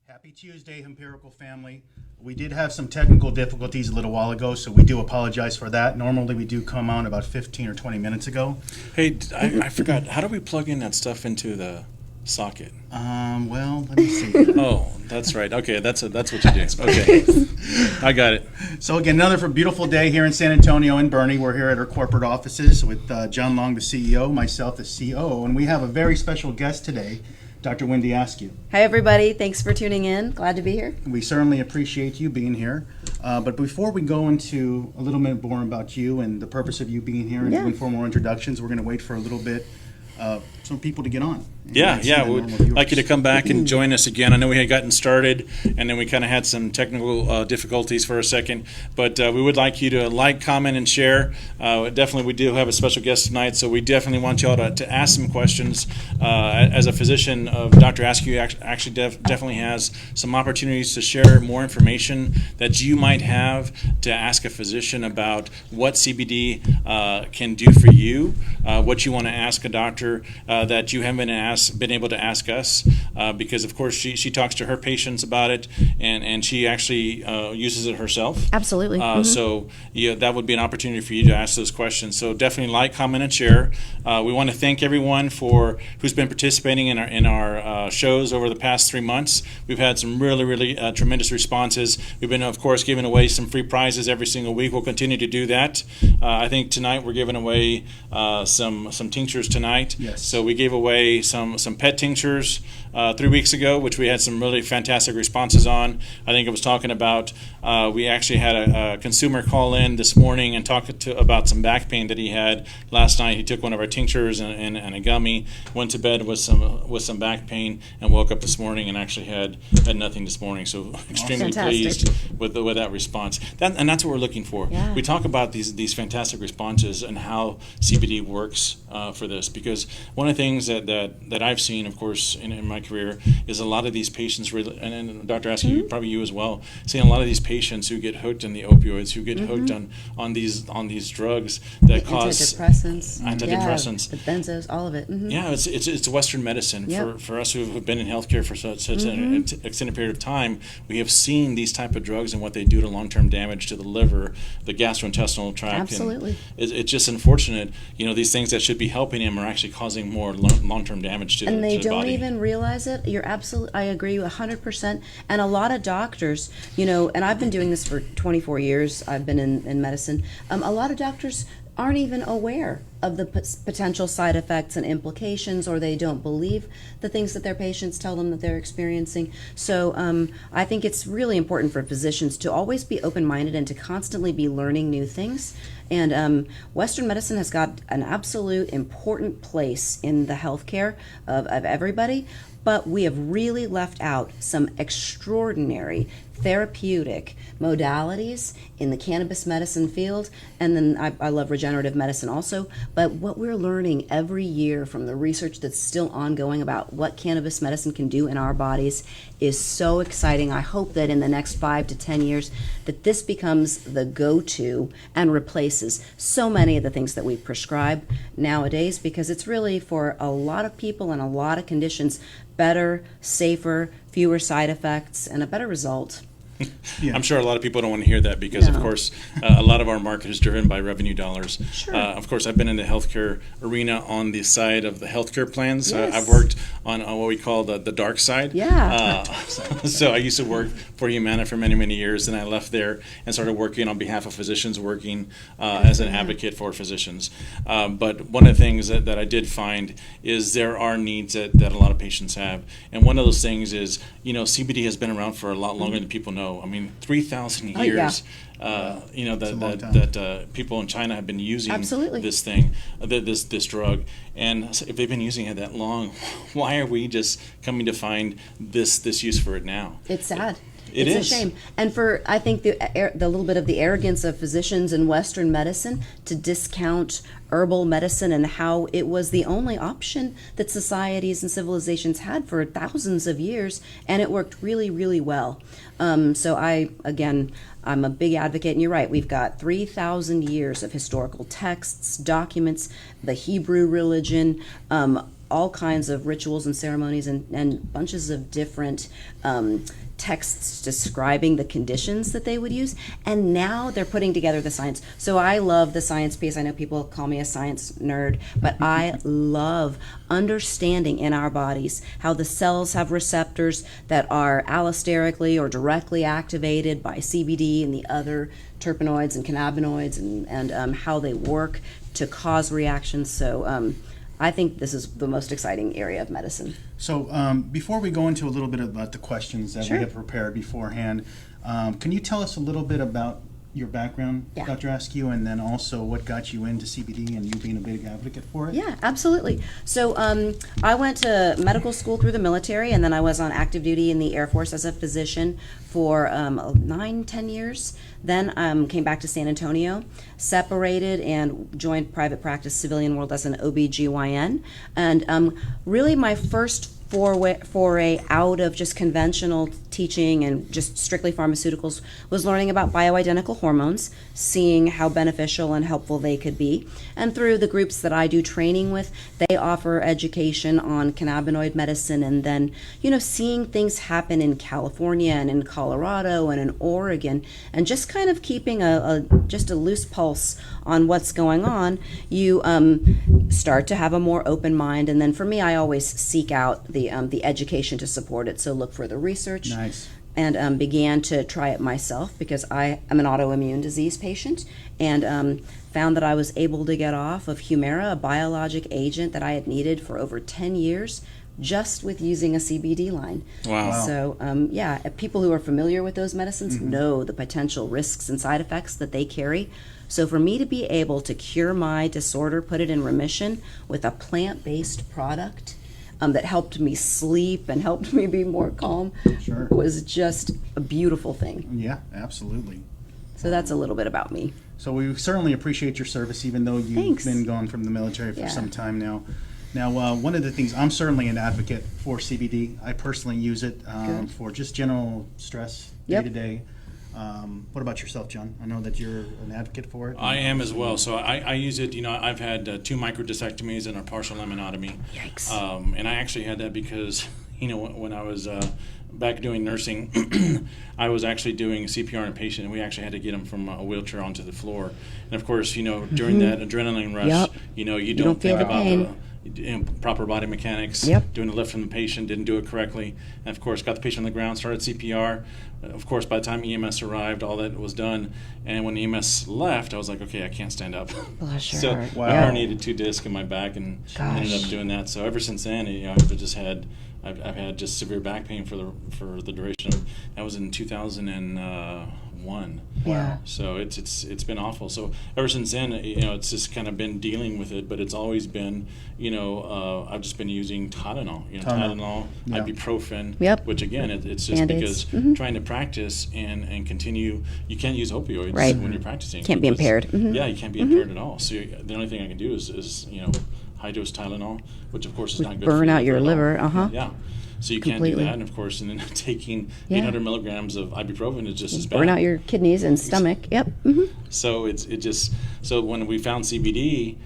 Happy Tuesday, Hempirical family. We did have some technical difficulties a little while ago, so we do apologize for that. Normally we do come on about 15 or 20 minutes ago. Hey, I forgot. How do we plug in that stuff into the socket? Well, let me see. Oh, that's right. Okay, that's what you do. Okay, I got it. So again, another beautiful day here in San Antonio and Bernie. We're here at our corporate offices with John Long, the CEO, myself, the COO, and we have a very special guest today, Dr. Wendy Askew. Hi, everybody. Thanks for tuning in. Glad to be here. We certainly appreciate you being here. But before we go into a little bit more about you and the purpose of you being here and doing formal introductions, we're going to wait for a little bit some people to get on. Yeah, we'd like you to come back and join us again. I know we had gotten started, and then we kind of had some technical difficulties for a second, but we would like you to like, comment, and share. Definitely, we do have a special guest tonight, so we definitely want y'all to ask some questions. As a physician, Dr. Askew actually definitely has some opportunities to share more information that you might have to ask a physician about what CBD can do for you, what you want to ask a doctor that you haven't been able to ask us, because of course she talks to her patients about it, and she actually uses it herself. Absolutely. So that would be an opportunity for you to ask those questions. So definitely like, comment, and share. We want to thank everyone who's been participating in our shows over the past 3 months. We've had some really tremendous responses. We've been, of course, giving away some free prizes every single week. We'll continue to do that. I think tonight we're giving away some tinctures tonight. Yes. So we gave away some pet tinctures 3 weeks ago, which we had some really fantastic responses on. I think I was talking about, we actually had a consumer call in this morning and talk about some back pain that he had last night. He took one of our tinctures and a gummy, went to bed with some back pain, and woke up this morning and actually had nothing this morning. So extremely pleased with that response. And that's what we're looking for. Yeah. We talk about these fantastic responses and how CBD works for this, because one of the things that I've seen, of course, in my career is a lot of these patients, and Dr. Askew, probably you as well, seeing a lot of these patients who get hooked in the opioids, who get hooked on these drugs that cause antidepressants, the benzos, all of it. Yeah, it's Western medicine. For us who have been in healthcare for such an extended period of time, we have seen these type of drugs and what they do to long-term damage to the liver, the gastrointestinal tract. Absolutely. And it's just unfortunate. These things that should be helping him are actually causing more long-term damage to the body. And they don't even realize it. I agree 100%. And a lot of doctors, and I've been doing this for 24 years. I've been in medicine. A lot of doctors aren't even aware of the potential side effects and implications, or they don't believe the things that their patients tell them that they're experiencing. So I think it's really important for physicians to always be open-minded and to constantly be learning new things. And Western medicine has got an absolute important place in the healthcare of everybody, but we have really left out some extraordinary therapeutic modalities in the cannabis medicine field, and then I love regenerative medicine also. But what we're learning every year from the research that's still ongoing about what cannabis medicine can do in our bodies is so exciting. I hope that in the next 5 to 10 years that this becomes the go-to and replaces so many of the things that we prescribe nowadays, because it's really, for a lot of people and a lot of conditions, better, safer, fewer side effects, and a better result. I'm sure a lot of people don't want to hear that because, of course, a lot of our market is driven by revenue dollars. Sure. Of course, I've been in the healthcare arena on the side of the healthcare plans. Yes. I've worked on what we call the dark side. Yeah. So I used to work for Humana for many years, and I left there and started working on behalf of physicians, working as an advocate for physicians. But one of the things that I did find is there are needs that a lot of patients have. And one of those things is, CBD has been around for a lot longer than people know. know, I mean, 3,000 Oh, yeah. years. You know, a long time. that people in China have been using Absolutely. this thing, this drug, and so if they've been using it that long, why are we just coming to find this use for it now? It's sad. It It's is. a shame. And for, I think, the little bit of the arrogance of physicians in Western medicine to discount herbal medicine and how it was the only option that societies and civilizations had for thousands of years, and it worked really, really well. So I'm a big advocate, and you're right, we've got 3,000 years of historical texts, documents, the Hebrew religion, all kinds of rituals and ceremonies, and bunches of different texts describing the conditions that they would use, and now they're putting together the science. So I love the science piece. I know people call me a science nerd, but I love understanding in our bodies how the cells have receptors that are allosterically or directly activated by CBD and the other terpenoids and cannabinoids, and how they work to cause reactions. So I think this is the most exciting area of medicine. So before we go into a little bit about the questions that Sure. we have prepared beforehand, can you tell us a little bit about your background, Yeah. Dr. Askew, and then also what got you into CBD and you being a big advocate for it? Yeah, absolutely. So I went to medical school through the military, and then I was on active duty in the Air Force as a physician for 9-10 years. Then came back to San Antonio, separated, and joined private practice civilian world as an OBGYN. And really my first foray out of just conventional teaching and just strictly pharmaceuticals was learning about bioidentical hormones, seeing how beneficial and helpful they could be. And through the groups that I do training with, they offer education on cannabinoid medicine, and then, you know, seeing things happen in California and in Colorado and in Oregon, and just kind of keeping just a loose pulse on what's going on, you start to have a more open mind. And then for me, I always seek out the education to support it. So look for the research. Nice. And began to try it myself because I am an autoimmune disease patient, and found that I was able to get off of Humira, a biologic agent that I had needed for over 10 years, just with using a CBD line. Wow. So, yeah, people who are familiar with those medicines know the potential risks and side effects that they carry. So for me to be able to cure my disorder, put it in remission with a plant-based product that helped me sleep and helped me be more calm, Sure. was just a beautiful thing. Yeah, absolutely. So that's a little bit about me. So we certainly appreciate your service, even though you've Thanks. been gone from the military for Yeah. some time now. Now, one of the things, I'm certainly an advocate for CBD. I personally use it Good. for just general stress day Yep. to day. What about yourself, John? I know that you're an advocate for it. I am as well. So I use it. You know, I've had 2 microdiscectomies and a partial laminotomy. Yikes. And I actually had that because, you know, when I was back doing nursing, I was actually doing CPR on a patient, and we actually had to get him from a wheelchair onto the floor. And of course, you know, during that adrenaline rush, Yep. you know, you don't don't feel think the about pain. proper body mechanics. Yep. Doing the lift from the patient, didn't do it correctly, and of course, got the patient on the ground, started CPR. Of course, by the time EMS arrived, all that was done. And when EMS left, I was like, okay, I can't stand up. Bless your So heart. Wow. I herniated 2 discs in my back and ended Gosh. up doing that. So ever since then, you know, I've had just severe back pain for the duration of, that was in 2001. Yeah. So it's been awful. So ever since then, you know, it's just kind of been dealing with it, but it's always been, you know, I've just been using Tylenol, Tylenol. Yeah. ibuprofen, Yep. which again, it's just Band-Aids. because trying to practice and continue, you can't use opioids Right. when you're practicing. Can't be because- impaired. Mhm. Yeah, you can't be impaired at all. So the only thing I can do is you know, high dose Tylenol, which of course is not good burn for out your at all. liver, uh-huh. Yeah. So you can't Completely. do that, and of course, and then taking Yeah. 800 milligrams of ibuprofen is just as bad. Burn out your kidneys and stomach. Yep. So so when we found CBD,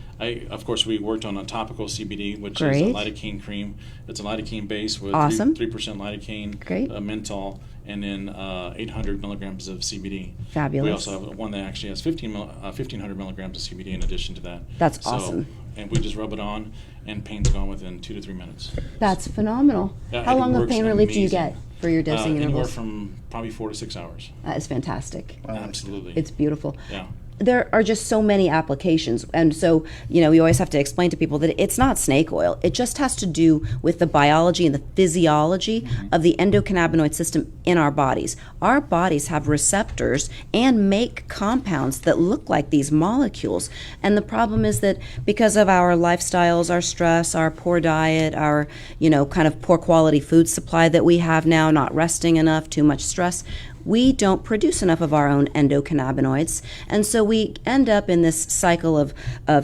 of course we worked on a topical CBD, which is a Great. lidocaine cream. It's a lidocaine base with Awesome. 3% lidocaine, Great. Menthol, and then 800 milligrams of CBD. Fabulous. We also have one that actually has 1,500 milligrams of CBD in addition to that. That's So- awesome. And we just rub it on, and pain's gone within 2 to 3 minutes. That's phenomenal. Yeah, How it long of works pain relief do you amazing. get for your dosing Anywhere intervals? from probably 4 to 6 hours. That is fantastic. Wow, that's Absolutely. It's beautiful. Yeah. there are just so many applications. And so, you know, we always have to explain to people that it's not snake oil. It just has to do with the biology and the physiology of the endocannabinoid system in our bodies. Our bodies have receptors and make compounds that look like these molecules. And the problem is that because of our lifestyles, our stress, our poor diet, our, you know, kind of poor quality food supply that we have now, not resting enough, too much stress, we don't produce enough of our own endocannabinoids. And so we end up in this cycle of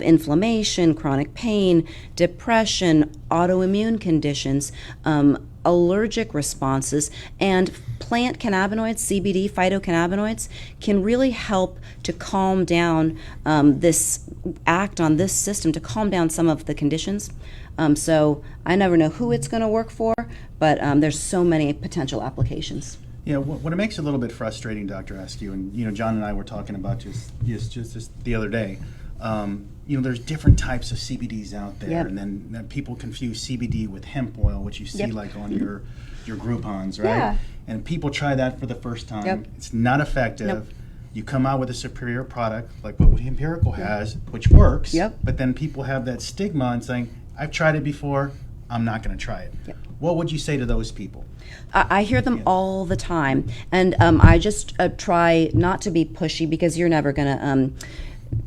inflammation, chronic pain, depression, autoimmune conditions, allergic responses, and plant cannabinoids, CBD phytocannabinoids, can really help to calm down act on this system to calm down some of the conditions. So I never know who it's going to work for, but there's so many potential applications. Yeah, what it makes it a little bit frustrating, Dr. Askew, and you know, John and I were talking about just the other day. You know, there's different types of CBDs out there, Yep. and then people confuse CBD with hemp oil, which you see Yep. like on your Groupons, right? Yeah. And people try that for the first time. Yep. It's not effective. Nope. You come out with a superior product like what Hempirical has, which works. Yep. But then people have that stigma and saying, "I've tried it before. I'm not going to try it." Yep. What would you say to those people? I hear them all the time, and I just try not to be pushy, because you're never going to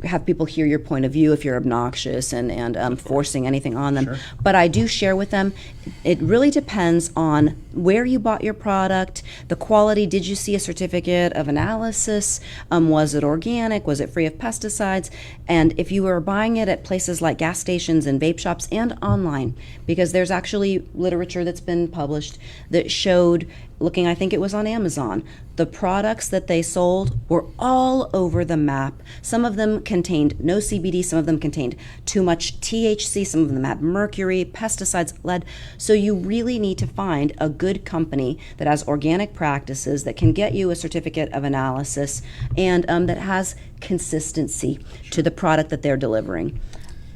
have people hear your point of view if you're obnoxious and forcing anything on them. Sure. But I do share with them, it really depends on where you bought your product, the quality. Did you see a certificate of analysis? Was it organic? Was it free of pesticides? And if you were buying it at places like gas stations and vape shops and online, because there's actually literature that's been published that showed, looking, I think it was on Amazon, the products that they sold were all over the map. Some of them contained no CBD, some of them contained too much THC, some of them had mercury, pesticides, lead. So you really need to find a good company that has organic practices, that can get you a certificate of analysis, and that has consistency to the product that they're delivering.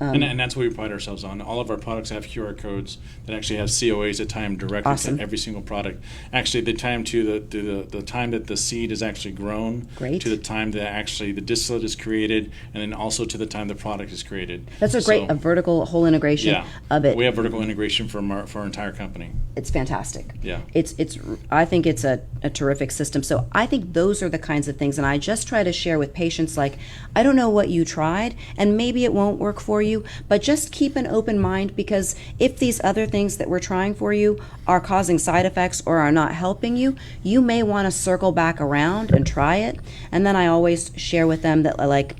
And that's what we pride ourselves on. All of our products have QR codes that actually have COAs that tie them directly Awesome. to every single product. Actually, they tie them to the time that the seed is actually grown, Great. to the time that actually the distillate is created, and then also to the time the product is created. That's a great, So, a vertical whole integration yeah, of it. we have vertical integration for our entire company. It's fantastic. Yeah. It's I think it's a terrific system. So I think those are the kinds of things, and I just try to share with patients, like, I don't know what you tried, and maybe it won't work for you, but just keep an open mind, because if these other things that we're trying for you are causing side effects or are not helping you, you may want to circle back around and try it. And then I always share with them that, like,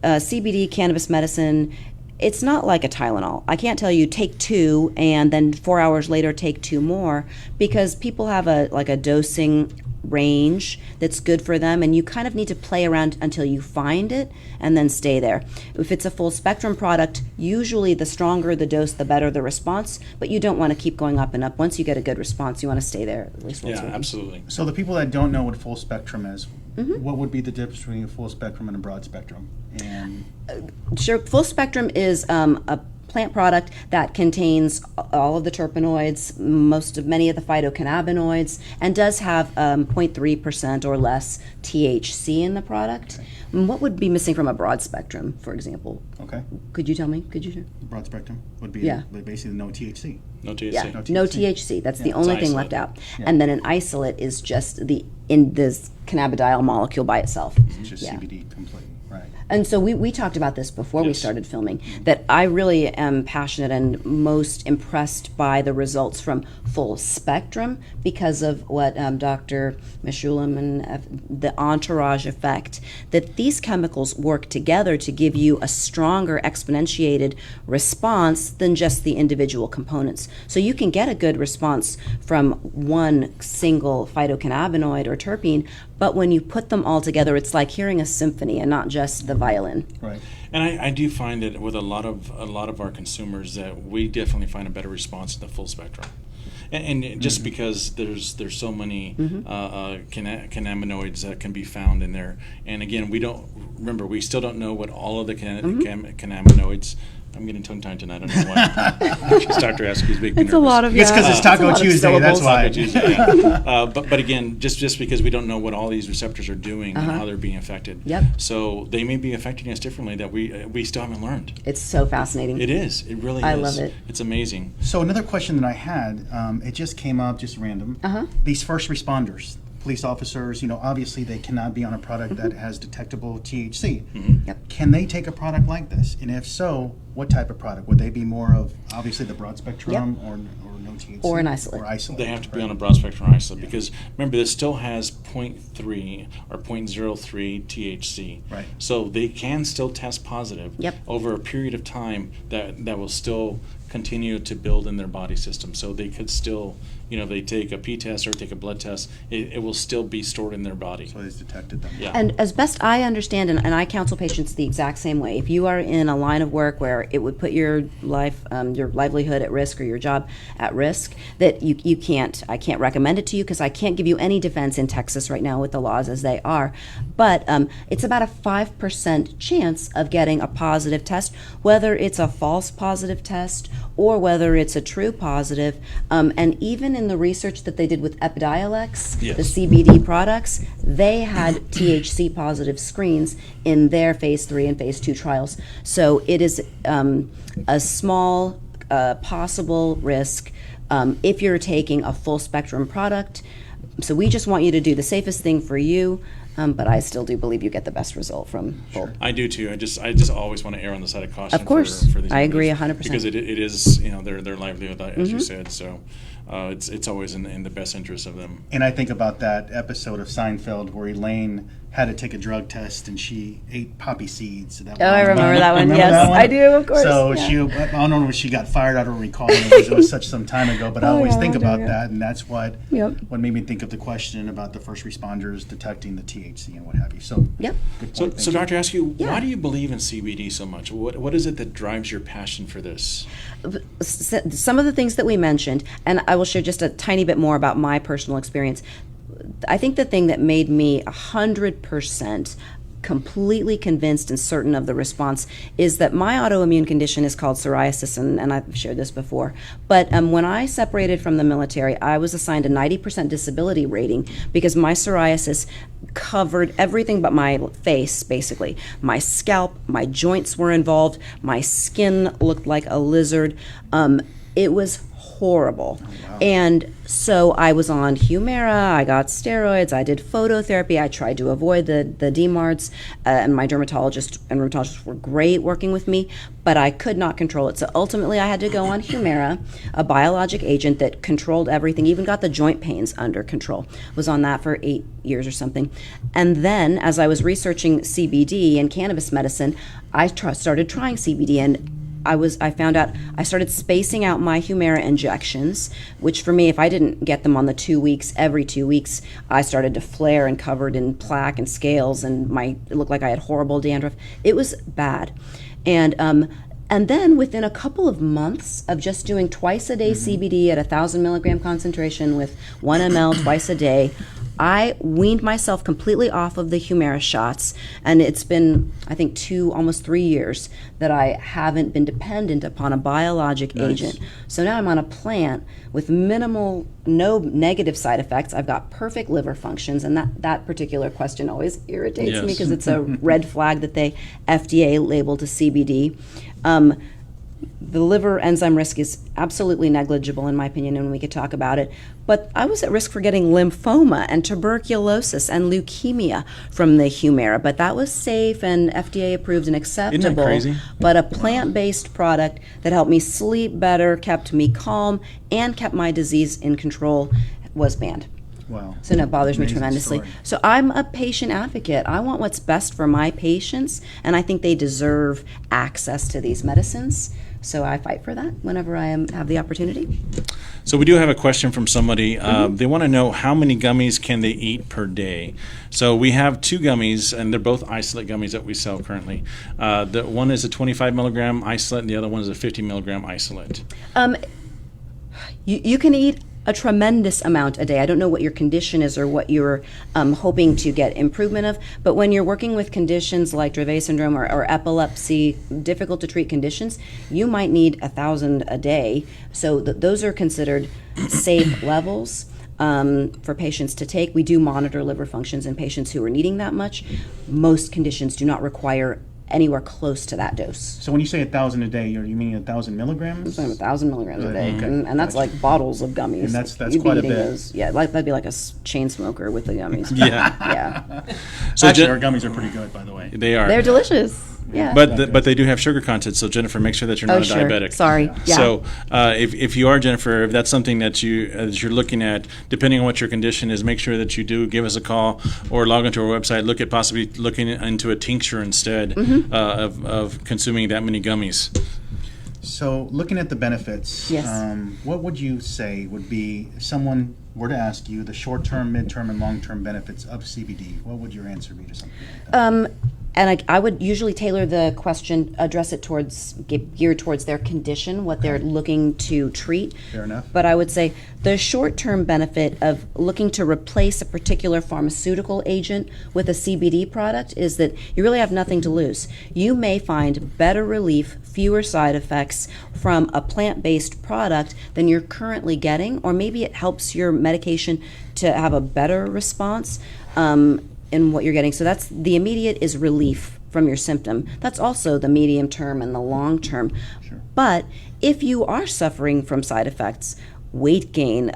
CBD cannabis medicine, it's not like a Tylenol. I can't tell you take 2 and then 4 hours later take 2 more, because people have a dosing range that's good for them, and you kind of need to play around until you find it and then stay there. If it's a full spectrum product, usually the stronger the dose, the better the response, but you don't want to keep going up and up. Once you get a good response, you want to stay there at least once Yeah, a week. absolutely. So the people that don't know what full spectrum is, what would be the difference between a full spectrum and a broad spectrum? And Sure. Full spectrum is a plant product that contains all of the terpenoids, many of the phytocannabinoids, and does have 0.3% or less THC in the product. What would be missing from a broad spectrum, for example? okay, Could you tell me? Could you share? broad spectrum would be Yeah. basically no THC. No THC. Yeah, no THC. That's the Yeah. only It's thing isolate. left out. Yeah. And then an isolate is just this cannabidiol molecule by itself. It's just Yeah. CBD completely, right? And so we talked about this before we Yes. started filming, that I really am passionate and most impressed by the results from full spectrum because of what Dr. Meshulam and the entourage effect, that these chemicals work together to give you a stronger exponentiated response than just the individual components. So you can get a good response from one single phytocannabinoid or terpene, but when you put them all together, it's like hearing a symphony and not just the violin. Right. And I do find that with a lot of our consumers that we definitely find a better response to the full spectrum. And just because there's so many cannabinoids that can be found in there, and again, we still don't know what all of the cannabinoids I'm getting tongue-tied tonight. I don't know why. It's Dr. Aske's big. It's a lot of It's because it's Taco Tuesday, that's why. But again, just because we don't know what all these receptors are doing and how they're being affected. Yep. So they may be affecting us differently that we still haven't learned. It's so fascinating. It is. It really is. I love it. It's amazing. So another question that I had, it just came up, just random. These first responders, police officers, obviously they cannot be on a product that has detectable THC. Yep. Can they take a product like this? And if so, what type of product? Would they be more of, obviously, the broad spectrum or no THC? Or an isolate. Or isolate. They have to be on a broad spectrum isolate because remember, this still has 0.3 or 0.03 THC. Right. So they can still test positive over a period of time that will still continue to build in their body system. So they could still, if they take a P test or take a blood test, it will still be stored in their body. So it's detected them. Yeah. And as best I understand, and I counsel patients the exact same way, if you are in a line of work where it would put your livelihood at risk or your job at risk, that I can't recommend it to you because I can't give you any defense in Texas right now with the laws as they are. But it's about a 5% chance of getting a positive test, whether it's a false positive test or whether it's a true positive. And even in the research that they did with Epidiolex, the CBD products, they had THC positive screens in their phase 3 and phase 2 trials. So it is a small possible risk if you're taking a full spectrum product. So we just want you to do the safest thing for you. But I still do believe you get the best result from full. I do too. I just always want to err on the side of caution. Of course, for these I agree individuals 100%. because it is their livelihood, as you said. So it's always in the best interest of them. And I think about that episode of Seinfeld where Elaine had to take a drug test and she ate poppy seeds. I remember that one. Remember Yes, that one? I do, of course. So yeah. I don't know if she got fired. I don't recall it was such some time ago, but I always think about that, and that's what made me think of the question about the first responders detecting the THC and what have you. So good point. So Dr. Askew, why do you believe in CBD so much? What is it that drives your passion for this? Some of the things that we mentioned, and I will share just a tiny bit more about my personal experience. I think the thing that made me 100% completely convinced and certain of the response is that my autoimmune condition is called psoriasis, and I've shared this before. But when I separated from the military, I was assigned a 90% disability rating because my psoriasis covered everything but my face, basically. My scalp, my joints were involved, my skin looked like a lizard. It was horrible. Oh, wow. And so I was on Humira, I got steroids, I did phototherapy, I tried to avoid the DMARDs, and my dermatologist and rheumatologist were great working with me, but I could not control it. So ultimately I had to go on Humira, a biologic agent that controlled everything, even got the joint pains under control. Was on that for 8 years or something. And then as I was researching CBD and cannabis medicine, I started trying CBD, and I found out I started spacing out my Humira injections, which for me, if I didn't get them on the 2 weeks, every 2 weeks, I started to flare and covered in plaque and scales, and it looked like I had horrible dandruff. It was bad. And then within a couple of months of just doing twice a day CBD at 1,000 milligram concentration with 1 ml twice a day, I weaned myself completely off of the Humira shots, and it's been, I think, almost 3 years that I haven't been dependent upon a biologic agent. So now I'm on a plant with no negative side effects. I've got perfect liver functions, and that particular question always irritates me because it's a red flag that they FDA labeled to CBD. The liver enzyme risk is absolutely negligible in my opinion, and we could talk about it. But I was at risk for getting lymphoma and tuberculosis and leukemia from the Humira, but that was safe and FDA approved and acceptable. Isn't that crazy? But a plant-based product that helped me sleep better, kept me calm, and kept my disease in control was banned. Wow. So it bothers me Amazing tremendously. story. So I'm a patient advocate. I want what's best for my patients, and I think they deserve access to these medicines. So I fight for that whenever I have the opportunity. So we do have a question from somebody. They want to know how many gummies can they eat per day. So we have 2 gummies, and they're both isolate gummies that we sell currently. The one is a 25 milligram isolate, and the other one is a 50 milligram isolate. You can eat a tremendous amount a day. I don't know what your condition is or what you're hoping to get improvement of, but when you're working with conditions like Dravet syndrome or epilepsy, difficult to treat conditions, you might need 1,000 a day. So those are considered safe levels for patients to take. We do monitor liver functions in patients who are needing that much. Most conditions do not require anywhere close to that dose. So when you say 1,000 a day, you mean 1,000 milligrams? 1,000 milligrams a day, Okay. and that's like bottles of gummies. And that's You'd be quite a eating bit. those. Yeah, that'd be like a chain smoker with the gummies. Yeah. Yeah, So Actually, our gummies are pretty good, by the way. they are. they're delicious. Yeah, But they do have sugar content, so Jennifer, make sure that you're not a sure. diabetic. Sorry. Yeah. So if you are, Jennifer, if that's something that you're looking at, depending on what your condition is, make sure that you do give us a call or log onto our website. Look at possibly looking into a tincture instead of consuming that many gummies. So looking at the benefits, Yes. What would you say would be, if someone were to ask you the short-term, mid-term, and long-term benefits of CBD, what would your answer be to something like that? And I would usually tailor the question, address it geared towards their condition, what they're looking to treat. Fair enough. But I would say the short-term benefit of looking to replace a particular pharmaceutical agent with a CBD product is that you really have nothing to lose. You may find better relief, fewer side effects from a plant-based product than you're currently getting, or maybe it helps your medication to have a better response in what you're getting. So that's the immediate is relief from your symptom. That's also the medium term and the long term. Sure. But if you are suffering from side effects, weight gain,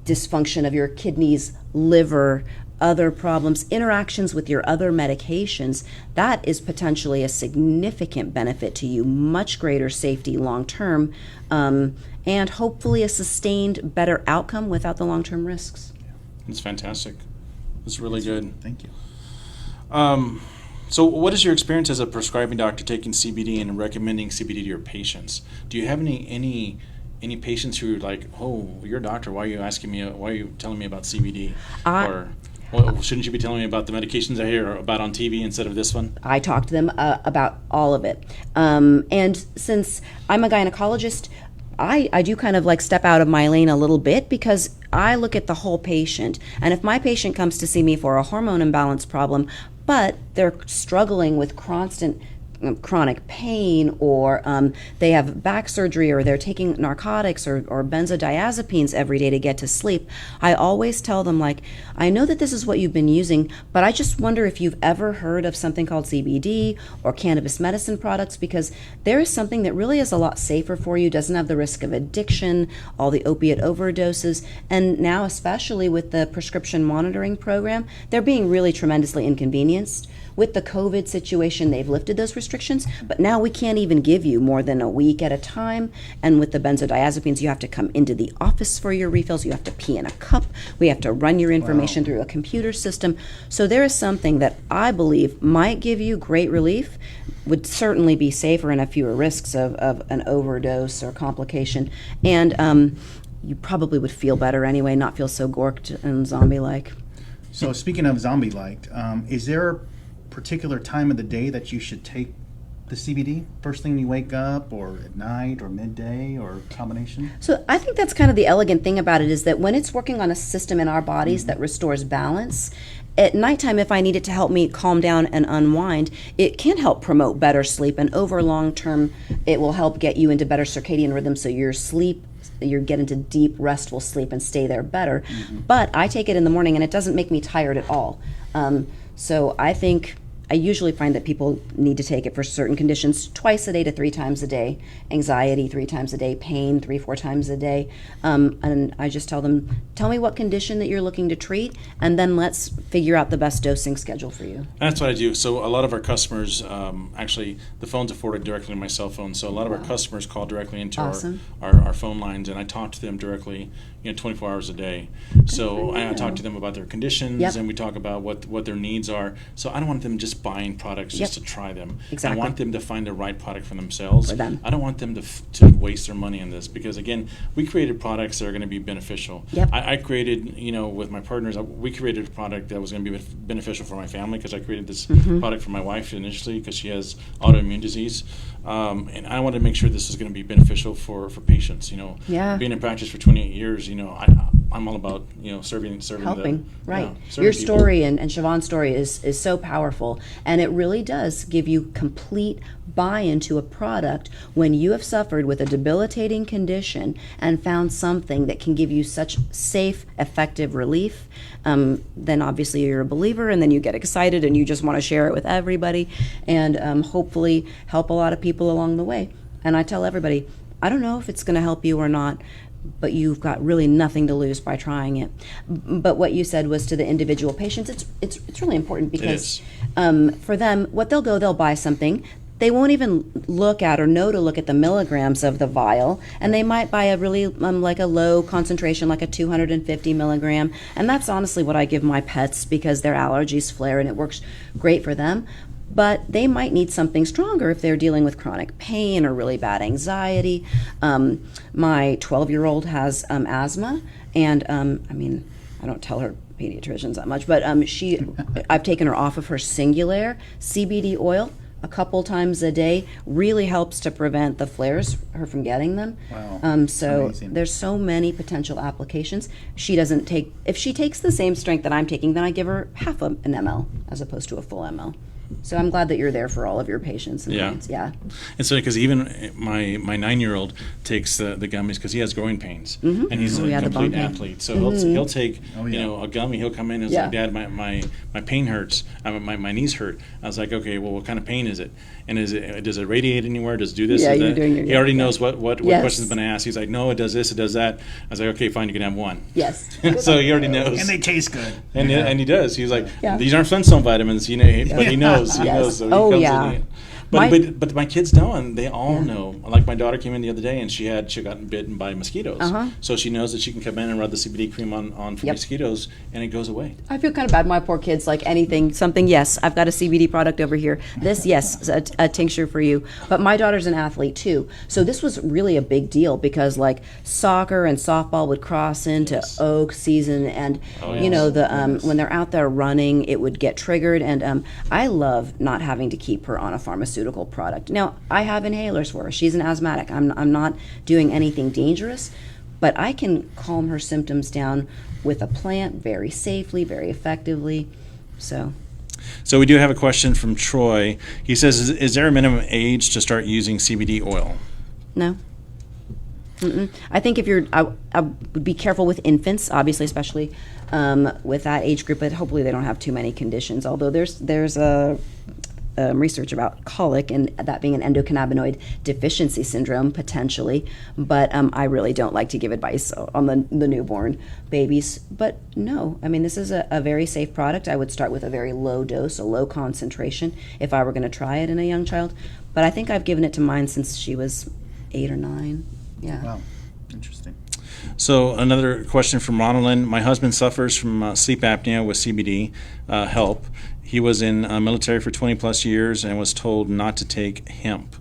dysfunction of your kidneys, liver, other problems, interactions with your other medications, that is potentially a significant benefit to you, much greater safety long term, and hopefully a sustained better outcome without the long term risks. It's fantastic. It's really good. Thank you. So what is your experience as a prescribing doctor taking CBD and recommending CBD to your patients? Do you have any patients who are like, oh, you're a doctor, why are you telling me about CBD? Or shouldn't you be telling me about the medications I hear about on TV instead of this one? I talk to them about all of it. And since I'm a gynecologist, I do kind of like step out of my lane a little bit because I look at the whole patient. And if my patient comes to see me for a hormone imbalance problem, but they're struggling with constant chronic pain, or they have back surgery, or they're taking narcotics or benzodiazepines every day to get to sleep, I always tell them, like, I know that this is what you've been using, but I just wonder if you've ever heard of something called CBD or cannabis medicine products, because there is something that really is a lot safer for you, doesn't have the risk of addiction, all the opiate overdoses, and now especially with the prescription monitoring program, they're being really tremendously inconvenienced. With the COVID situation, they've lifted those restrictions, but now we can't even give you more than a week at a time. And with the benzodiazepines, you have to come into the office for your refills. You have to pee in a cup. We have to run your information through a computer system. So there is something that I believe might give you great relief, would certainly be safer and have fewer risks of an overdose or complication. And you probably would feel better anyway, not feel so gorked and zombie-like. So speaking of zombie-like, is there a particular time of the day that you should take the CBD? First thing you wake up, or at night, or midday, or combination? So I think that's kind of the elegant thing about it, is that when it's working on a system in our bodies that restores balance, at nighttime, if I need it to help me calm down and unwind, it can help promote better sleep, and over long term, it will help get you into better circadian rhythm, so you get into deep, restful sleep and stay there better. But I take it in the morning, and it doesn't make me tired at all. So I usually find that people need to take it for certain conditions twice a day to 3 times a day, anxiety 3 times a day, pain 3-4 times a day. And I just tell them, tell me what condition that you're looking to treat, and then let's figure out the best dosing schedule for you. That's what I do. So a lot of our customers, actually, the phone's afforded directly to my cell phone. So a lot of our customers call directly into Awesome. our phone lines, and I talk to them directly, 24 hours a day. So I talk to them about their conditions, Yep. and we talk about what their needs are. So I don't want them just just buying products just to try them. Exactly. I want them to find the right product for themselves. For them. I don't want them to waste their money on this, because again, we created products that are going to be beneficial. Yep. I created, with my partners, we created a product that was going to be beneficial for my family, because I created this product for my wife initially because she has autoimmune disease. And I wanted to make sure this was going to be beneficial for patients. Yeah. Being in practice for 28 years, I'm all about serving Helping, right? serving Your people. story and Siobhan's story is so powerful, and it really does give you complete buy-in to a product when you have suffered with a debilitating condition and found something that can give you such safe, effective relief. Then obviously you're a believer, and then you get excited and you just want to share it with everybody, and hopefully help a lot of people along the way. And I tell everybody, I don't know if it's going to help you or not, but you've got really nothing to lose by trying it. But what you said was to the individual patients, it's really important, because for them, they'll buy something. They won't even look at or know to look at the milligrams of the vial, and they might buy a really like a low concentration, like a 250 milligram, and that's honestly what I give my pets, because their allergies flare and it works great for them. But they might need something stronger if they're dealing with chronic pain or really bad anxiety. My 12-year-old has asthma, and I don't tell her pediatricians that much, but I've taken her off of her Singular CBD oil a couple times a day. Really helps to prevent the flares, her from getting them. Wow. So Amazing. there's so many potential applications. If she takes the same strength that I'm taking, then I give her half an ml as opposed to a full ml. So I'm glad that you're there for all of your patients and clients. Yeah. And so, because even my 9-year-old takes the gummies because he has growing pains, and he's a the complete bum pain. athlete. So he'll take a gummy. He'll come in and he's like, Yeah. Dad, my pain hurts. My knees hurt. I was like, okay, well, what kind of pain is it? And does it radiate anywhere? Does it do this? Yeah, or you're that? doing your- He already knows what Yes. question's been asked. He's like, no, it does this, it does that. I was like, okay, fine, you can have one. Yes. So he already knows. And they taste good. And he does. He's like, Yeah. these aren't Flintstone vitamins, but he knows. He Yes. knows. So he Oh, comes yeah. in. My- But my kids know, and they all know. Like my daughter came in the other day, and she had gotten bitten by mosquitoes. So she knows that she can come in and rub the CBD cream on for Yep. mosquitoes, and it goes away. I feel kind of bad. My poor kids, like something, yes, I've got a CBD product over here. This, yes, a tincture for you. But my daughter's an athlete too. So this was really a big deal, because like soccer and softball would cross into oak season, and when they're out there running, it would get triggered. And I love not having to keep her on a pharmaceutical product. Now, I have inhalers for her. She's an asthmatic. I'm not doing anything dangerous, but I can calm her symptoms down with a plant very safely, very effectively. So So we do have a question from Troy. He says, is there a minimum age to start using CBD oil? no. I think I would be careful with infants, obviously, especially with that age group, but hopefully they don't have too many conditions. Although there's a research about colic, and that being an endocannabinoid deficiency syndrome potentially, but I really don't like to give advice on the newborn babies. But no, this is a very safe product. I would start with a very low dose, a low concentration, if I were going to try it in a young child. But I think I've given it to mine since she was 8 or 9. Yeah. Wow. Interesting. So another question from Ronaldin. My husband suffers from sleep apnea with CBD help. He was in military for 20 plus years and was told not to take hemp.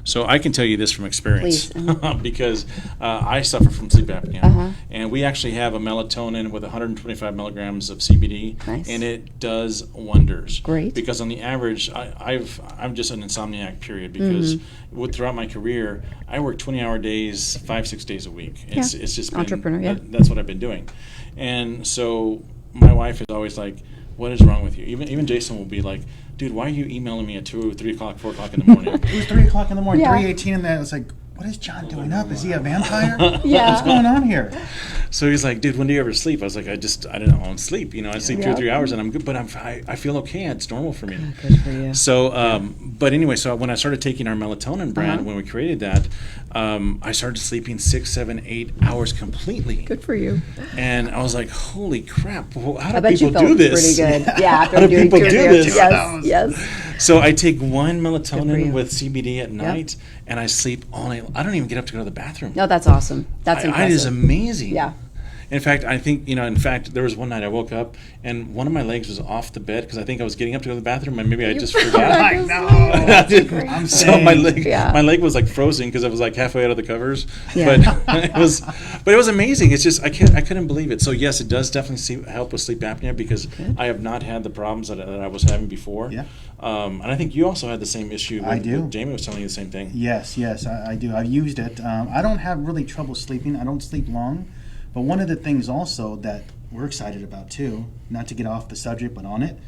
So I can tell you this from experience, because I suffer from sleep apnea, and we actually have a melatonin with 125 milligrams of CBD, Nice. and it does wonders. Great. Because on the average, I'm just an insomniac. Period. Because throughout my career, I work 20-hour days, 5-6 days a week. It's just been, Entrepreneur, yeah. That's what I've been doing, and so my wife is always like, what is wrong with you? Even Jason will be like, dude, why are you emailing me at 2, 3 o'clock, 4 o'clock in the morning? It was 3 o'clock in the morning, Yeah. 3:18, and then it was like, what is John doing up? Is he a vampire? Yeah. What's going on here? So he's like, dude, when do you ever sleep? I was like, I don't know, I don't sleep. I sleep 2 or 3 hours and I'm good, but I feel okay. It's normal for me. Good for you. So, but anyway, so when I started taking our melatonin brand, when we created that, I started sleeping 6, 7, 8 hours completely. Good for you. And I was like, holy crap, how I do bet you people felt do this? pretty good. Yeah, after How do doing people 2 or do 3 hours. this? Yes, yes. So I take one Good for melatonin you. with CBD at night, and I sleep all night. I don't even get up to go to the bathroom. No, that's awesome. That's It impressive. is amazing. Yeah. In fact, I think, there was one night I woke up and one of my legs was off the bed because I think I was getting up to go to the bathroom and maybe I just forgot. I know. I'm So saying. my leg was like frozen because I was like halfway out of the covers. Yeah. But it was amazing. It's just I couldn't believe it. So yes, it does definitely help with sleep apnea because I have not had the problems that I was having before. Yeah. And I think you also had the same issue. I do. Jamie was telling you the same thing. Yes, I do. I've used it. I don't have really trouble sleeping. I don't sleep long. But one of the things also that we're excited about too, not to get off the subject, but on it,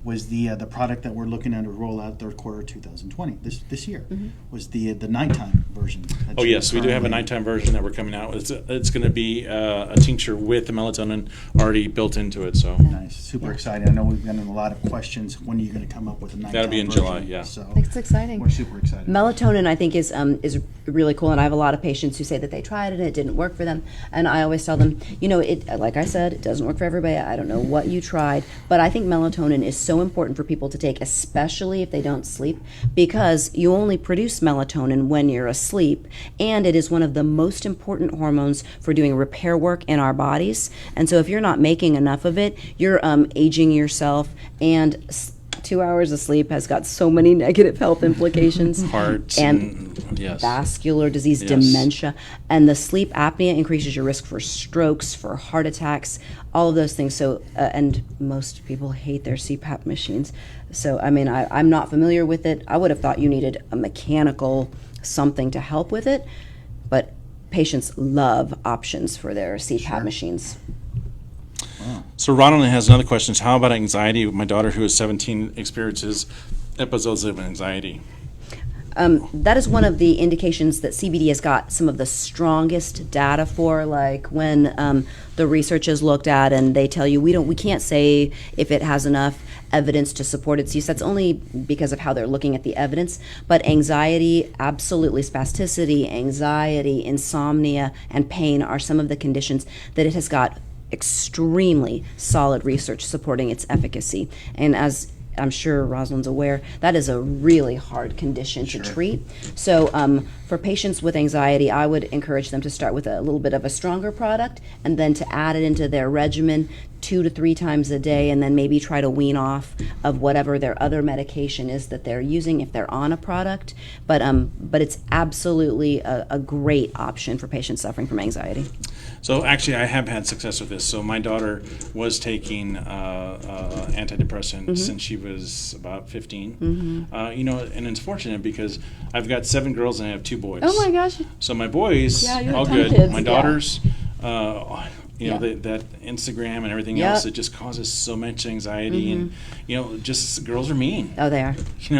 was the product that we're looking at to roll out third quarter 2020 this year was the nighttime version. Oh yes, we do have a nighttime version that we're coming out with. It's going to be a tincture with the melatonin already built into it. So nice, super excited. I know we've gotten a lot of questions. When are you going to come up with a nighttime that'll be in version? July. Yeah, so It's exciting. we're super excited. Melatonin, I think, is really cool, and I have a lot of patients who say that they tried it and it didn't work for them. And I always tell them, it, like I said, it doesn't work for everybody. I don't know what you tried, but I think melatonin is so important for people to take, especially if they don't sleep, because you only produce melatonin when you're asleep, and it is one of the most important hormones for doing repair work in our bodies. And so if you're not making enough of it, you're aging yourself, and 2 hours of sleep has got so many negative health implications. Hearts and yes. vascular disease, Yes. dementia, and the sleep apnea increases your risk for strokes, for heart attacks, all of those things. So, and most people hate their CPAP machines. So, I mean, I'm not familiar with it. I would have thought you needed a mechanical something to help with it, but patients love options for their CPAP machines. So Ronald has another question. How about anxiety? My daughter, who is 17, experiences episodes of anxiety. That is one of the indications that CBD has got some of the strongest data for, like when the research is looked at and they tell you we can't say if it has enough evidence to support its use. That's only because of how they're looking at the evidence. But anxiety, absolutely, spasticity, anxiety, insomnia, and pain are some of the conditions that it has got extremely solid research supporting its efficacy. And as I'm sure Rosalind's aware, that is a really hard condition to treat. So for patients with anxiety, I would encourage them to start with a little bit of a stronger product and then to add it into their regimen 2 to 3 times a day, and then maybe try to wean off of whatever their other medication is that they're using if they're on a product. But it's absolutely a great option for patients suffering from anxiety. So actually, I have had success with this. So my daughter was taking antidepressant since she was about 15. And it's fortunate because I've got 7 girls and I have 2 boys. Oh my gosh. So my boys, you're all ton good. kids, My yeah. daughters, that Instagram and everything Yep. else, it just causes so much anxiety. And, just girls are mean. Oh, they are.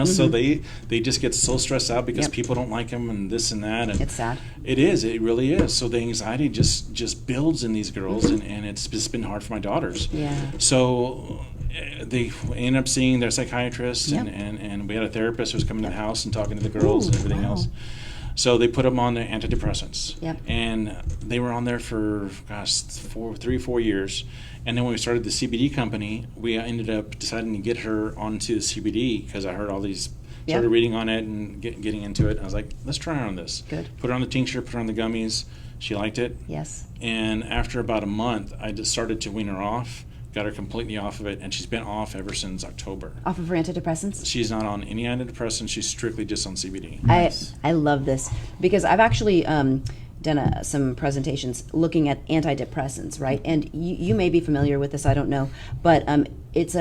So they just get so stressed out because Yep. people don't like them and this and that. And It's sad. it is. It really is. So the anxiety just builds in these girls, and it's just been hard for my daughters. Yeah. So they end up seeing their psychiatrist, Yep. and we had a therapist who was coming to the house and talking to the girls and everything else. So they put them on the antidepressants. Yep. And they were on there for, 3-4 years. And then when we started the CBD company, we ended up deciding to get her onto the CBD because I heard all these, started reading on it and getting into it. I was like, let's try her on this. Good. Put her on the tincture, put her on the gummies. She liked it. Yes. And after about a month, I just started to wean her off, got her completely off of it, and she's been off ever since October. Off of her antidepressants? She's not on any antidepressants. She's strictly just on CBD. I love this because I've actually done some presentations looking at antidepressants, right? And you may be familiar with this, I don't know, but it's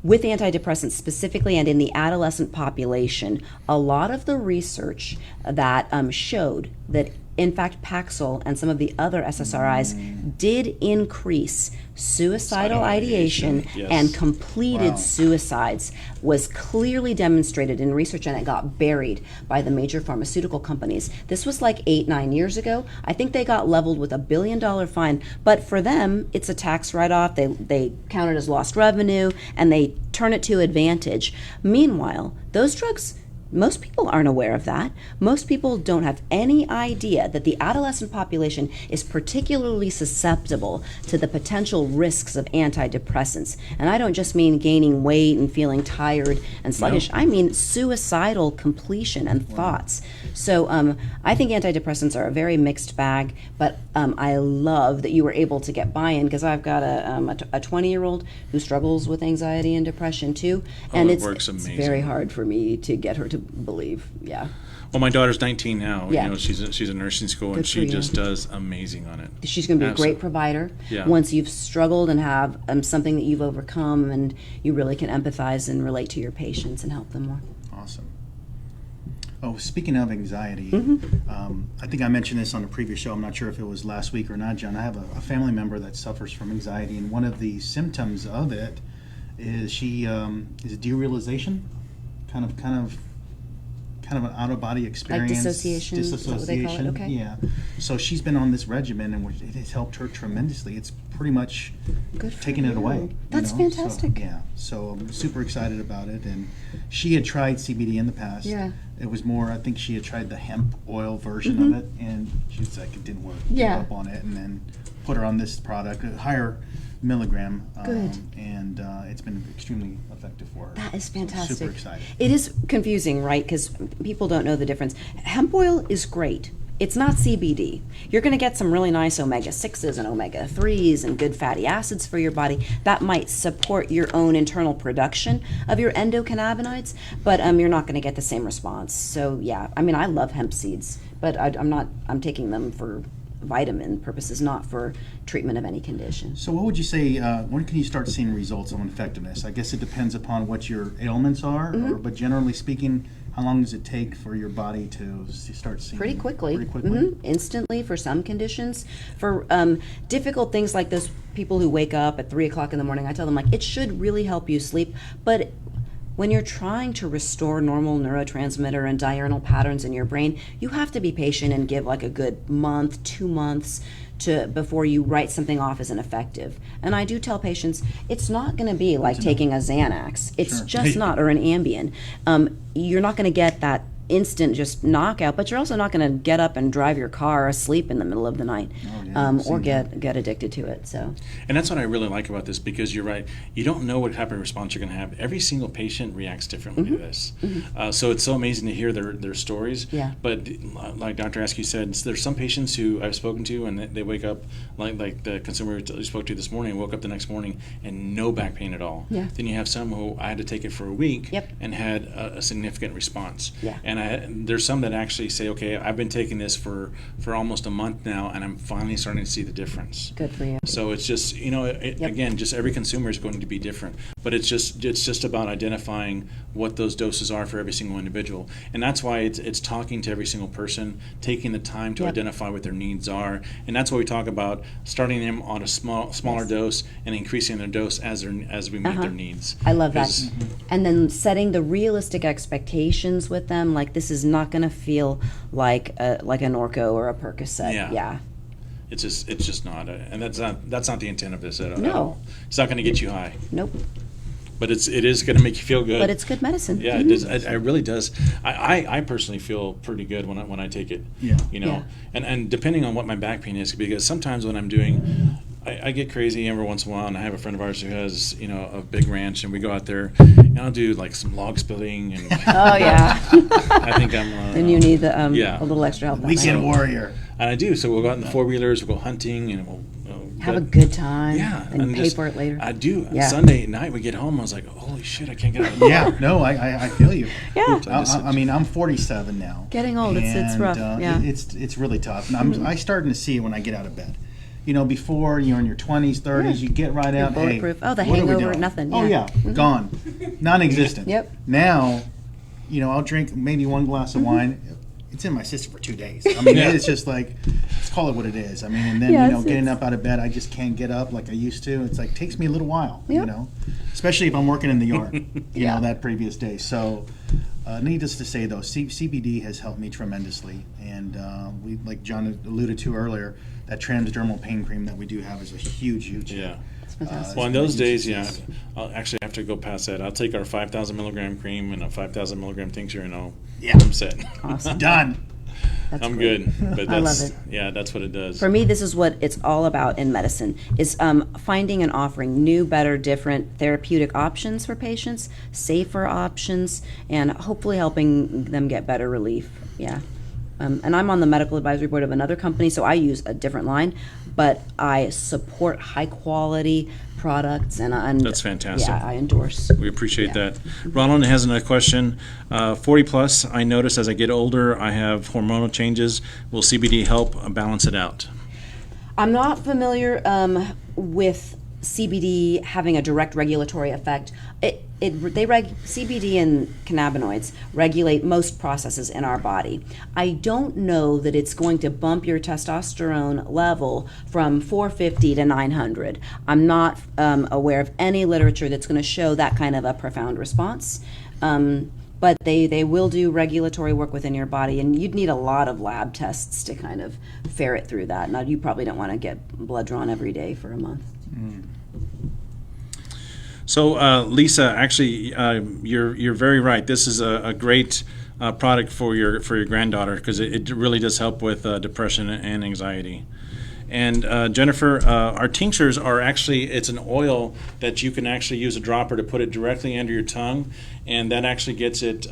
with antidepressants specifically and in the adolescent population, a lot of the research that showed that in fact Paxil and some of the other SSRIs did increase suicidal ideation Yes. and completed suicides was clearly demonstrated in research, and it got buried by the major pharmaceutical companies. This was like 8-9 years ago. I think they got leveled with $1 billion fine, but for them it's a tax write-off. They count it as lost revenue and they turn it to advantage. Meanwhile, those drugs Most people aren't aware of that. Most people don't have any idea that the adolescent population is particularly susceptible to the potential risks of antidepressants. And I don't just mean gaining weight and feeling tired and sluggish. I mean suicidal completion and thoughts. So I think antidepressants are a very mixed bag, but I love that you were able to get buy-in, because I've got a 20-year-old who struggles with anxiety and depression too. And it works it's amazing. very hard for me to get her to believe. Yeah. Well, my daughter's 19 now. Yeah. You know, she's in nursing school, and Good she for you. just does amazing on it. She's going to be a Absolutely. great provider. Yeah. Once you've struggled and have something that you've overcome, and you really can empathize and relate to your patients and help them more. Awesome. Oh, speaking of anxiety, Mm-hmm. I think I mentioned this on a previous show. I'm not sure if it was last week or not, John. I have a family member that suffers from anxiety, and one of the symptoms of it is she is derealization, kind of an out of body experience. dissociation? Is that what they call it? Okay. Yeah. So she's been on this regimen, and it has helped her tremendously. It's pretty much Good for taking it you. away. you That's know? fantastic. So, yeah. So I'm super excited about it, and she had tried CBD in the past. Yeah. It was more, I think she had tried the hemp oil version of it, and she was like, it didn't work. Yeah. Gave up on it, and then put her on this product, a higher milligram. Good. And it's been extremely effective for her. That is So fantastic. super excited. It is confusing, right? Because people don't know the difference. Hemp oil is great. It's not CBD. You're going to get some really nice omega-6s and omega-3s and good fatty acids for your body that might support your own internal production of your endocannabinoids, but you're not going to get the same response. So yeah, I mean, I love hemp seeds, but I'm taking them for vitamin purposes, not for treatment of any condition. So what would you say, when can you start seeing results on effectiveness? I guess it depends upon what your ailments are, but generally speaking, how long does it take for your body to start seeing? Pretty quickly. Pretty quickly? Instantly for some conditions. For difficult things like those people who wake up at 3 o'clock in the morning, I tell them, like, it should really help you sleep, but when you're trying to restore normal neurotransmitter and diurnal patterns in your brain, you have to be patient and give like a good month, 2 months before you write something off as ineffective. And I do tell patients, it's not going to be like taking a Xanax. It's Sure. just not, or an Ambien. You're not going to get that instant just knockout, but you're also not going to get up and drive your car asleep in the middle of the night, Oh, yeah, I've or seen get addicted to it. So And that's what I really like about this, because you're right. You don't know what type of response you're going to have. Every single patient reacts differently to this. So it's so amazing to hear their stories. Yeah. But like Dr. Askew said, there's some patients who I've spoken to, and they wake up, like the consumer we spoke to this morning, woke up the next morning and no back pain at all. Yeah. Then you have some who I had to take it for a week Yep. and had a significant response. Yeah. And there's some that actually say, okay, I've been taking this for almost a month now, and I'm finally starting to see the difference. good for you. So it's just, again, just every consumer is going to be different, but it's just about identifying what those doses are for every single individual, and that's why it's talking to every single person, taking the time to Yep. identify what their needs are, and that's what we talk about, starting them on a smaller dose and increasing their dose as we meet their needs. I love that. 'Cause- And then setting the realistic expectations with them, like this is not going to feel like a Norco or a Percocet. Yeah. It's just not, and that's not the intent of this at No. all. It's not going to get you high, Nope. but it is going to make you feel good. But it's good medicine. Yeah, it does. It really does. I personally feel pretty good when I take it. Yeah. Yeah. And depending on what my back pain is, because sometimes when I'm doing, I get crazy every once in a while, and I have a friend of ours who has a big ranch, and we go out there, and I'll do like some log splitting, and Oh yeah. I think I'm. Then you need the yeah. a little extra help. that Weekend night. warrior. And I do. So we'll go out in the 4-wheelers, we'll go hunting, and we'll Have a good time. Yeah, And pay just- for it later. I do. Yeah. Sunday night we get home, I was like, holy shit, I can't get out of the Yeah, no, I feel you. Yeah. I mean, I'm 47 now. Getting old, it's and, rough, yeah. It's really tough, and I starting to see it when I get out of bed. Before you're in your 20s, 30s, Yeah. you get right out. Hey, bulletproof. Oh, the what are we hangover, doing? nothing, Oh yeah. yeah, gone, non-existent. Yep. Now, I'll drink maybe one glass of wine. It's in my system for 2 days. I mean, Yeah. it's just like, let's call it what it is. I mean, and then Yes, getting it's- up out of bed, I just can't get up like I used to. It's like takes me a little while, Yep. especially if I'm working in the yard, Yeah. that previous day. So, needless to say, though, CBD has helped me tremendously, and we, like John alluded to earlier, that transdermal pain cream that we do have is a huge Yeah. It's fantastic. Well, in those days, yeah. Actually, I have to go past that. I'll take our 5,000 milligram cream and a 5,000 milligram tincture, and Yeah. I'm set. Awesome. Done. That's I'm great. good. But I that's, love it. yeah, that's what it does. For me, this is what it's all about in medicine, is finding and offering new, better, different therapeutic options for patients, safer options, and hopefully helping them get better relief. Yeah. And I'm on the medical advisory board of another company, so I use a different line, but I support high quality products, and That's fantastic. Yeah, I endorse. We appreciate that. Ronald has another question. 40 plus, I notice as I get older, I have hormonal changes. Will CBD help balance it out? I'm not familiar with CBD having a direct regulatory effect. CBD and cannabinoids regulate most processes in our body. I don't know that it's going to bump your testosterone level from 450 to 900. I'm not aware of any literature that's going to show that kind of a profound response. But they will do regulatory work within your body, and you'd need a lot of lab tests to kind of ferret through that. Now, you probably don't want to get blood drawn every day for a month. So, Lisa, actually, you're very right. This is a great product for your granddaughter, because it really does help with depression and anxiety. And Jennifer, our tinctures are actually, it's an oil that you can actually use a dropper to put it directly under your tongue, and that actually gets it to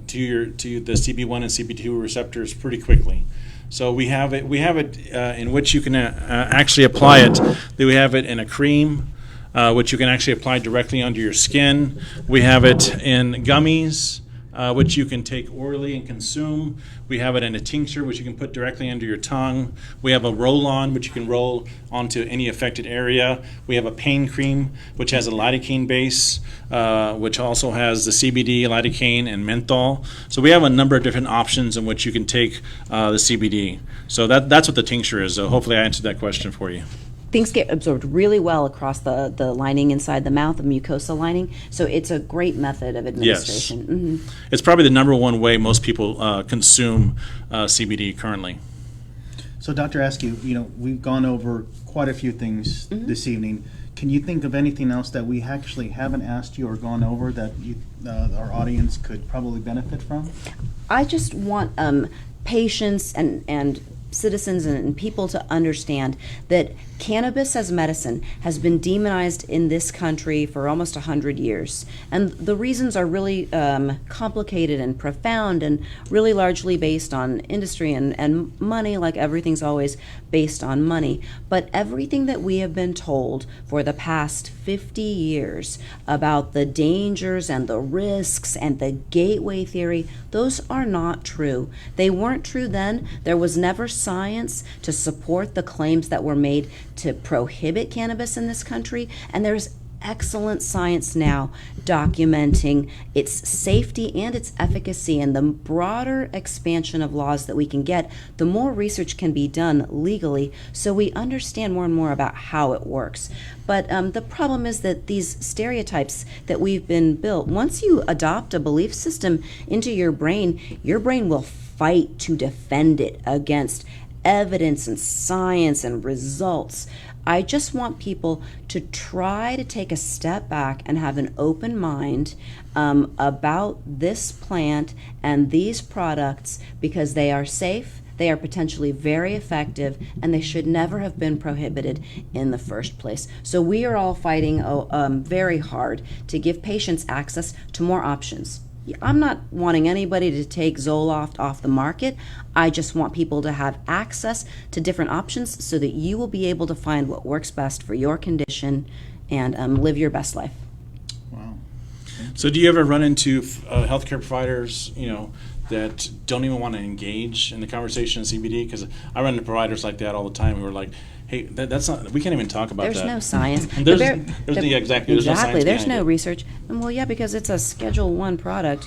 the CB1 and CB2 receptors pretty quickly. So we have it in which you can actually apply it. We have it in a cream, which you can actually apply directly under your skin. We have it in gummies, which you can take orally and consume. We have it in a tincture, which you can put directly under your tongue. We have a roll-on, which you can roll onto any affected area. We have a pain cream, which has a lidocaine base, which also has the CBD, lidocaine, and menthol. So we have a number of different options in which you can take the CBD. So that's what the tincture is. So hopefully I answered that question for you. Things get absorbed really well across the lining inside the mouth, the mucosa lining. So it's a great method of administration. Yes. Mm-hmm. It's probably the number one way most people consume CBD currently. So, Dr. Askew, we've gone over quite a few things this evening. Can you think of anything else that we actually haven't asked you or gone over that our audience could probably benefit from? I just want patients and citizens and people to understand that cannabis as medicine has been demonized in this country for almost 100 years. And the reasons are really complicated and profound, and really largely based on industry and money, like everything's always based on money. But everything that we have been told for the past 50 years about the dangers and the risks and the gateway theory, those are not true. They weren't true then. There was never science to support the claims that were made to prohibit cannabis in this country, and there's excellent science now documenting its safety and its efficacy. And the broader expansion of laws that we can get, the more research can be done legally, so we understand more and more about how it works. But the problem is that these stereotypes that we've been built, once you adopt a belief system into your brain will fight to defend it against evidence and science and results. I just want people to try to take a step back and have an open mind about this plant and these products, because they are safe, they are potentially very effective, and they should never have been prohibited in the first place. So we are all fighting very hard to give patients access to more options. I'm not wanting anybody to take Zoloft off the market. I just want people to have access to different options so that you will be able to find what works best for your condition and live your best life. Wow. So do you ever run into healthcare providers, that don't even want to engage in the conversation of CBD? Because I run into providers like that all the time who are like, hey, that's not, we can't even talk about There's that. There's no science. There's no science There's no behind it. research. And well, yeah, because it's a Schedule 1 product,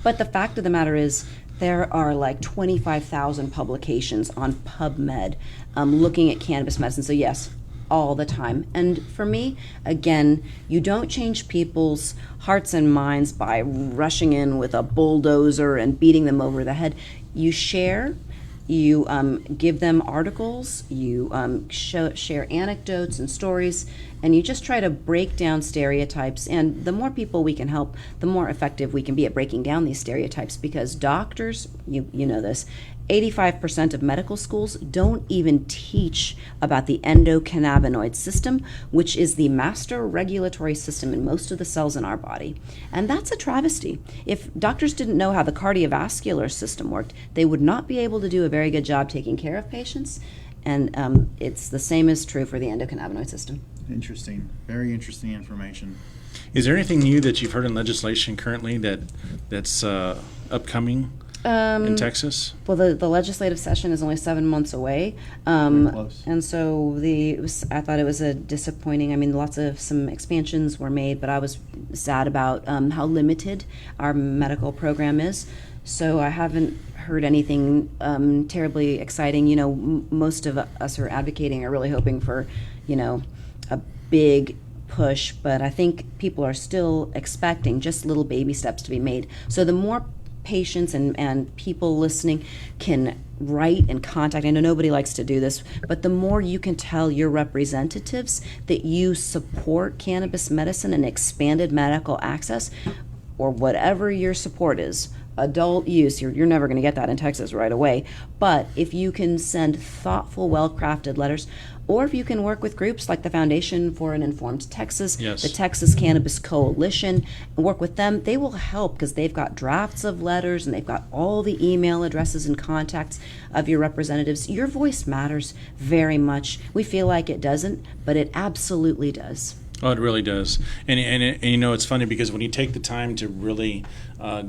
But the fact of the matter is, there are like 25,000 publications on PubMed looking at cannabis medicine. So yes, all the time. And for me, again, you don't change people's hearts and minds by rushing in with a bulldozer and beating them over the head. You share You give them articles, you share anecdotes and stories, and you just try to break down stereotypes. And the more people we can help, the more effective we can be at breaking down these stereotypes, because doctors, you know this, 85% of medical schools don't even teach about the endocannabinoid system, which is the master regulatory system in most of the cells in our body. And that's a travesty. If doctors didn't know how the cardiovascular system worked, they would not be able to do a very good job taking care of patients. And it's the same is true for the endocannabinoid system. Interesting. Very interesting information. Is there anything new that you've heard in legislation currently that's upcoming in Texas? Well, the legislative session is only 7 months away, close. and so I thought it was a disappointing. I mean, some expansions were made, but I was sad about how limited our medical program is. So I haven't heard anything terribly exciting. You know, most of us are advocating, are really hoping for, you know, a big push, but I think people are still expecting just little baby steps to be made. So the more patients and people listening can write and contact. I know nobody likes to do this, but the more you can tell your representatives that you support cannabis medicine and expanded medical access, or whatever your support is, adult use, you're never going to get that in Texas right away. But if you can send thoughtful, well-crafted letters, or if you can work with groups like the Foundation for an Informed Texas, Yes. the Texas Cannabis Coalition, and work with them, they will help, because they've got drafts of letters and they've got all the email addresses and contacts of your representatives. Your voice matters very much. We feel like it doesn't, but it absolutely does. Oh, it really does. And you know, it's funny because when you take the time to really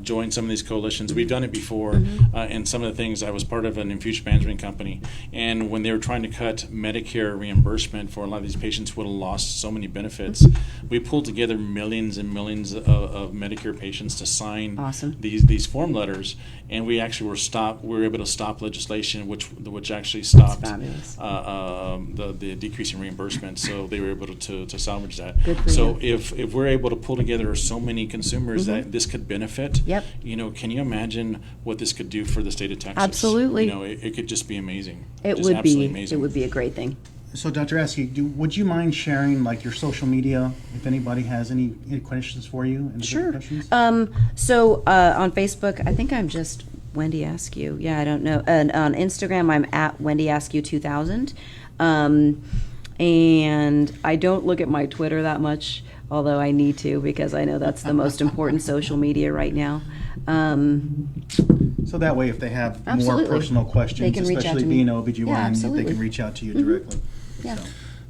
join some of these coalitions, we've done it before, and some of the things, I was part of an infusion management company, and when they were trying to cut Medicare reimbursement for a lot of these patients who would have lost so many benefits, we pulled together millions and millions of Medicare patients to sign Awesome. these form letters, and we actually were able to stop legislation which actually stopped Fabulous. the decrease in reimbursement. So they were able to salvage that. Good for So you. if we're able to pull together so many consumers that this could benefit, Yep. you know, can you imagine what this could do for the state of Texas? Absolutely. You know, it could just be amazing. It Just would absolutely be. amazing. It would be a great thing. So, Dr. Askew, would you mind sharing like your social media if anybody has any questions for you? Sure. Questions? So on Facebook, I think I'm just Wendy Askew. Yeah, I don't know. And on Instagram, I'm at Wendy Askew 2000. And I don't look at my Twitter that much, although I need to, because I know that's the most important social media right now. So that way, if they have Absolutely. more personal questions, They can reach out especially to me. being OBGYN, Yeah, they absolutely. can reach out to you directly. Yeah. So.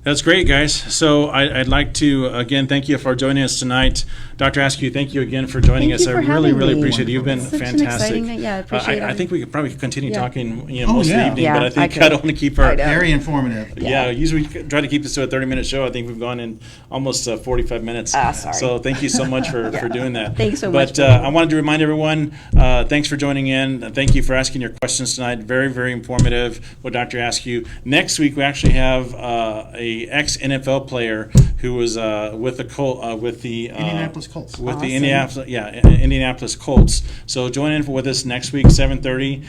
That's great, guys. So I'd like to, again, thank you for joining us tonight. Dr. Askew, thank you again for joining Thank us. you for I really, having really me. appreciate it. You've been Such an fantastic. exciting night. Yeah, I appreciate I it. think we could probably continue Yeah. talking, Oh, most of the yeah. evening, Yeah, but I think I I could. don't want to keep I our. know. Very informative. Yeah, usually we try to keep this to a 30-minute show. I think we've gone in almost 45 minutes. Sorry. So thank you so much for doing that. Thanks so much But for I wanted to remind everyone, thanks for joining in. Thank you for asking your questions tonight. Very, very informative with Dr. Askew. Next week, we actually have a ex-NFL player who was with the Indianapolis Colts. With the Awesome. Indianapolis Colts. So join in with us next week, 7:30.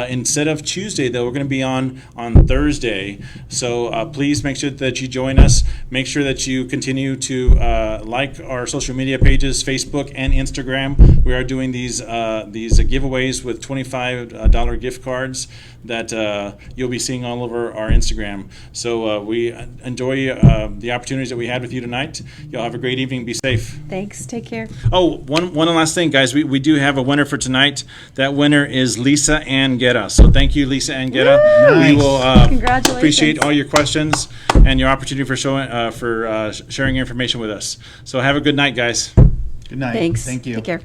Instead of Tuesday, though, we're going to be on Thursday. So please make sure that you join us. Make sure that you continue to like our social media pages, Facebook and Instagram. We are doing these giveaways with $25 gift cards that you'll be seeing all over our Instagram. So we enjoy the opportunities that we had with you tonight. Y'all have a great evening. Be safe. Thanks. Take care. Oh, one last thing, guys. We do have a winner for tonight. That winner is Lisa Ann Guetta. So thank you, Lisa Ann Guetta. Nice. We will Congratulations. appreciate all your questions and your opportunity for sharing your information with us. So have a good night, guys. Good night. Thanks. Thank you. Take care.